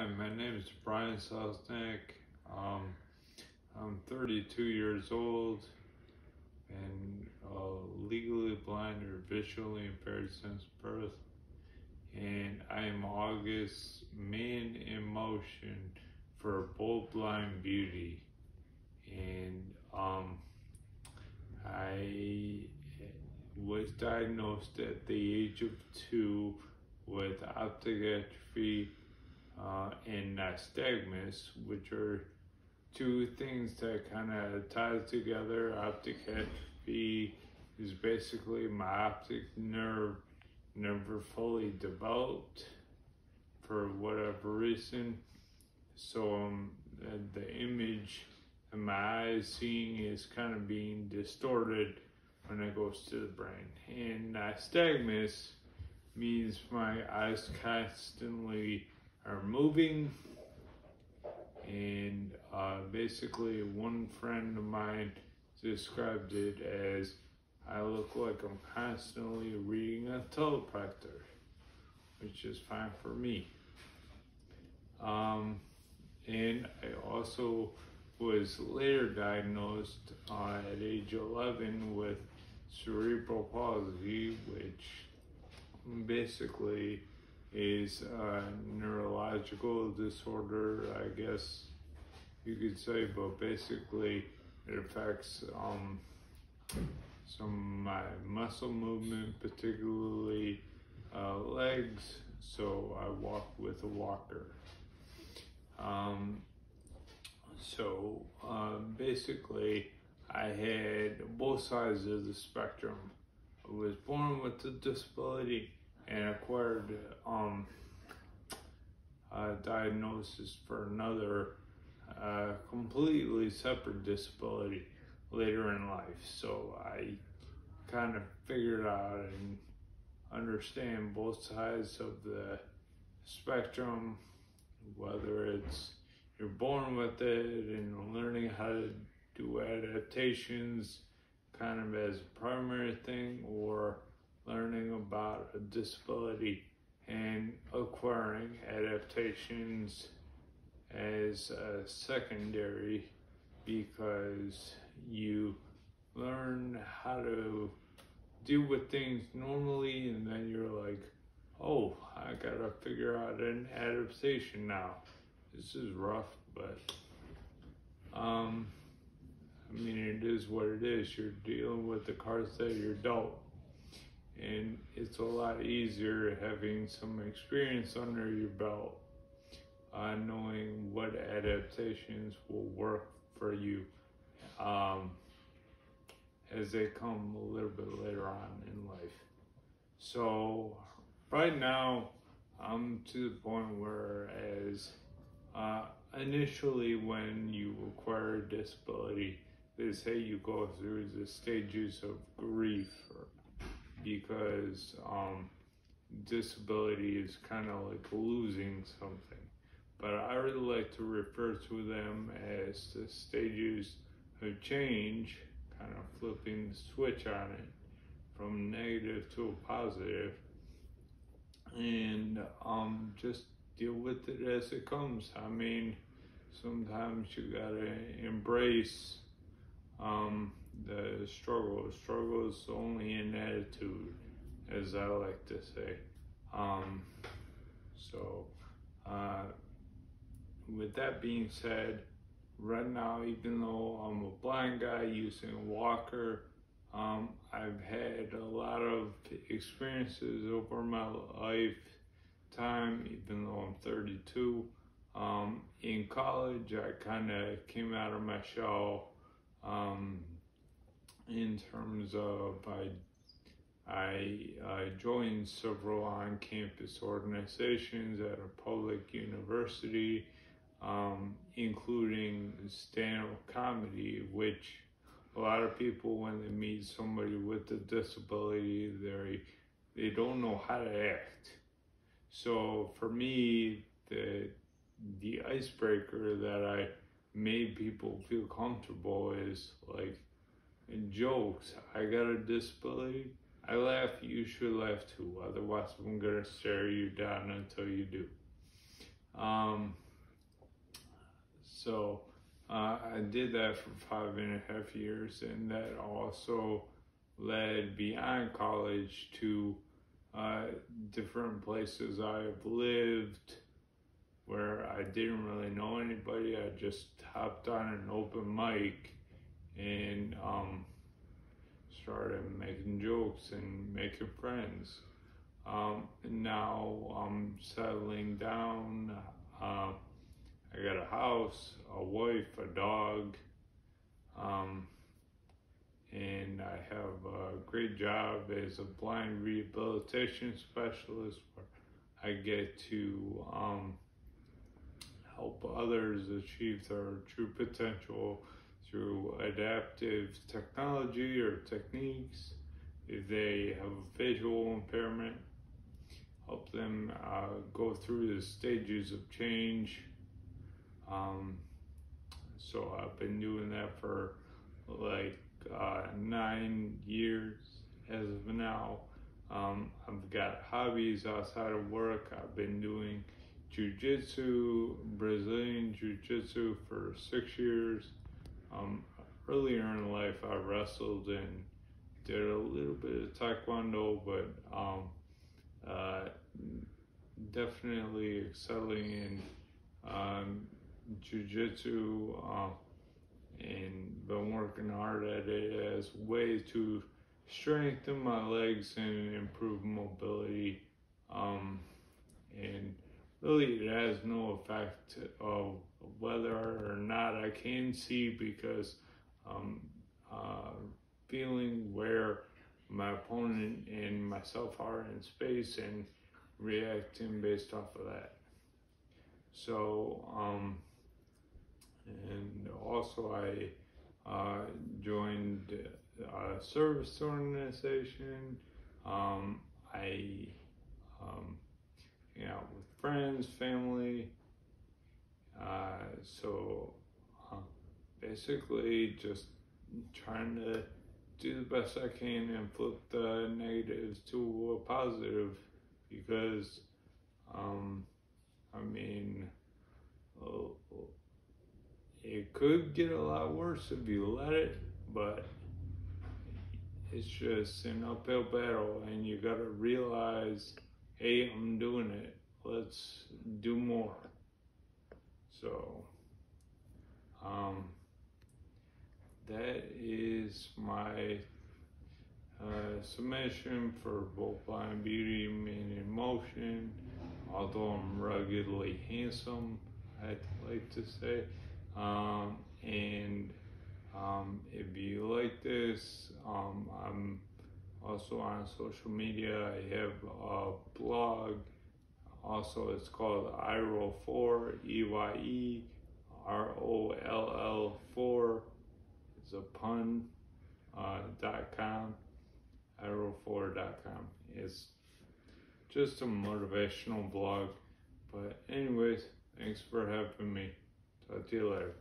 Hi, my name is Celusnak. I'm 32 years old and legally blind or visually impaired since birth. And I am August's man in motion for Bold Blind Beauty. And I was diagnosed at the age of 2 with optic atrophy and nystagmus, which are two things that kind of tie together. Optic atrophy is basically my optic nerve never fully developed for whatever reason. So the image in my eyes seeing is kind of being distorted when it goes to the brain. And nystagmus means my eyes constantly are moving, and basically one friend of mine described it as I look like I'm constantly reading a teleprompter, which is fine for me. And I also was later diagnosed at age 11 with cerebral palsy, which basically is a neurological disorder, I guess you could say, but basically it affects some of my muscle movement, particularly legs, so I walk with a walker. Basically I had both sides of the spectrum. I was born with the disability and acquired diagnosis for another completely separate disability later in life. So I kind of figured out and understand both sides of the spectrum, whether it's you're born with it and learning how to do adaptations kind of as a primary thing, or learning about a disability and acquiring adaptations as a secondary, because you learn how to deal with things normally and then you're like, oh, I gotta figure out an adaptation now. This is rough, but I mean, it is what it is. You're dealing with the cards that you're dealt. And it's a lot easier having some experience under your belt, knowing what adaptations will work for you as they come a little bit later on in life. So right now, I'm to the point where initially when you acquire a disability, they say you go through the stages of grief, because disability is kind of like losing something. But I really like to refer to them as the stages of change, kind of flipping the switch on it from negative to a positive, and just deal with it as it comes. I mean, sometimes you gotta embrace the struggle. Struggle is only an attitude, as I like to say. With that being said, right now, even though I'm a blind guy using a walker, I've had a lot of experiences over my lifetime, even though I'm 32. In college, I kind of came out of my shell in terms of I joined several on-campus organizations at a public university, including stand-up comedy, which a lot of people, when they meet somebody with a disability, they don't know how to act. So for me, the icebreaker that I made people feel comfortable is like, in jokes. I got a disability, I laugh, you should laugh too, otherwise I'm gonna stare you down until you do. So I did that for 5.5 years, and that also led beyond college to different places I've lived where I didn't really know anybody. I just hopped on an open mic and started making jokes and making friends. And now I'm settling down. I got a house, a wife, a dog, and I have a great job as a blind rehabilitation specialist where I get to help others achieve their true potential through adaptive technology or techniques. If they have a visual impairment, help them go through the stages of change. So I've been doing that for like 9 years as of now. I've got hobbies outside of work. I've been doing Jiu-Jitsu, Brazilian Jiu-Jitsu for 6 years. Earlier in life I wrestled and did a little bit of Taekwondo, but definitely excelling in Jiu-Jitsu, and been working hard at it as a way to strengthen my legs and improve mobility. And really it has no effect of whether or not I can see, because feeling where my opponent and myself are in space and reacting based off of that. So, and also I joined a service organization. I hang out with friends, family. So basically just trying to do the best I can and flip the negatives to a positive, because I mean, it could get a lot worse if you let it, but it's just an uphill battle, and you gotta realize, hey, I'm doing it, let's do more. So that is my submission for both Blind Beauty and Man in Motion. Although I'm ruggedly handsome, I'd like to say. And if you like this, I'm also on social media. I have a blog. Also, it's called iRoll4, EYEROLL4. It's a pun. .com, iRoll4.com. It's just a motivational blog. But anyways, thanks for having me. Talk to you later.